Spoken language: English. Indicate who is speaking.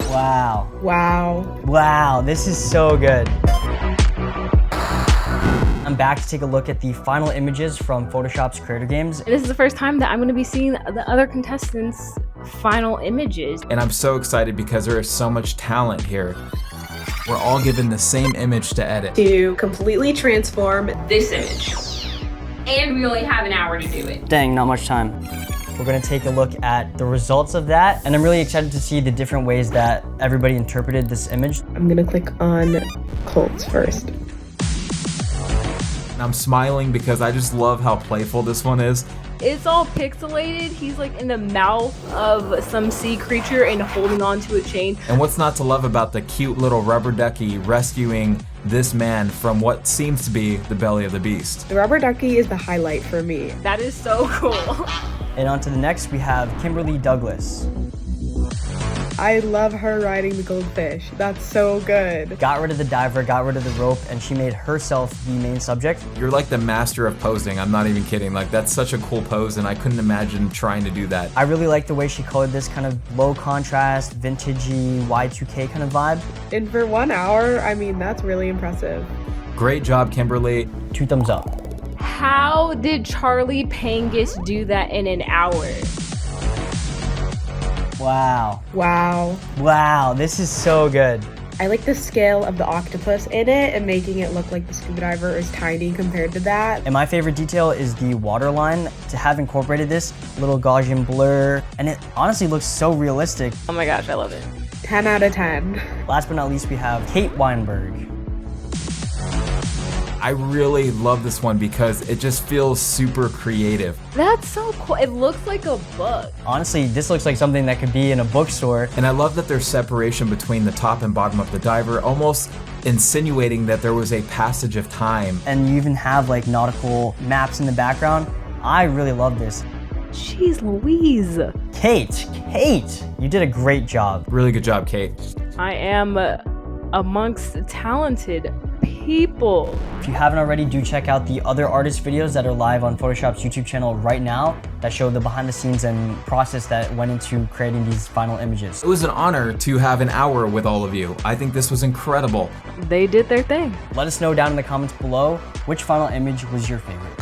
Speaker 1: Wow.
Speaker 2: Wow.
Speaker 1: Wow, this is so good. I'm back to take a look at the final images from Photoshop's Creator Games.
Speaker 3: This is the first time that I'm gonna be seeing the other contestants' final images.
Speaker 4: And I'm so excited because there is so much talent here. We're all given the same image to edit.
Speaker 2: To completely transform
Speaker 3: This image. And we only have an hour to do it.
Speaker 1: Dang, not much time. We're gonna take a look at the results of that, and I'm really excited to see the different ways that everybody interpreted this image.
Speaker 2: I'm gonna click on Colts first.
Speaker 4: And I'm smiling because I just love how playful this one is.
Speaker 3: It's all pixelated. He's like in the mouth of some sea creature and holding on to a chain.
Speaker 4: And what's not to love about the cute little rubber ducky rescuing this man from what seems to be the belly of the beast?
Speaker 2: The rubber ducky is the highlight for me.
Speaker 3: That is so cool.
Speaker 1: And on to the next, we have Kimberly Douglas.
Speaker 2: I love her riding the goldfish. That's so good.
Speaker 1: Got rid of the diver, got rid of the rope, and she made herself the main subject.
Speaker 4: You're like the master of posing. I'm not even kidding. Like, that's such a cool pose, and I couldn't imagine trying to do that.
Speaker 1: I really like the way she colored this kind of low contrast, vintagey, Y2K kind of vibe.
Speaker 2: And for 1 hour, I mean, that's really impressive.
Speaker 4: Great job, Kimberly.
Speaker 1: 2 thumbs up.
Speaker 3: How did Charlie Pangus do that in an hour?
Speaker 1: Wow.
Speaker 2: Wow.
Speaker 1: Wow, this is so good.
Speaker 2: I like the scale of the octopus in it and making it look like the scuba diver is tiny compared to that.
Speaker 1: And my favorite detail is the waterline. To have incorporated this little Gaussian blur, and it honestly looks so realistic.
Speaker 3: Oh my gosh, I love it.
Speaker 2: 10 out of 10.
Speaker 1: Last but not least, we have Kate Weinberg.
Speaker 4: I really love this one because it just feels super creative.
Speaker 3: That's so cool. It looks like a book.
Speaker 1: Honestly, this looks like something that could be in a bookstore.
Speaker 4: And I love that there's separation between the top and bottom of the diver, almost insinuating that there was a passage of time.
Speaker 1: And you even have like nautical maps in the background. I really love this.
Speaker 3: Jeez Louise.
Speaker 1: Kate, you did a great job.
Speaker 4: Really good job, Kate.
Speaker 3: I am amongst talented people.
Speaker 1: If you haven't already, do check out the other artist videos that are live on Photoshop's YouTube channel right now that show the behind the scenes and process that went into creating these final images.
Speaker 4: It was an honor to have an hour with all of you. I think this was incredible.
Speaker 3: They did their thing.
Speaker 1: Let us know down in the comments below which final image was your favorite.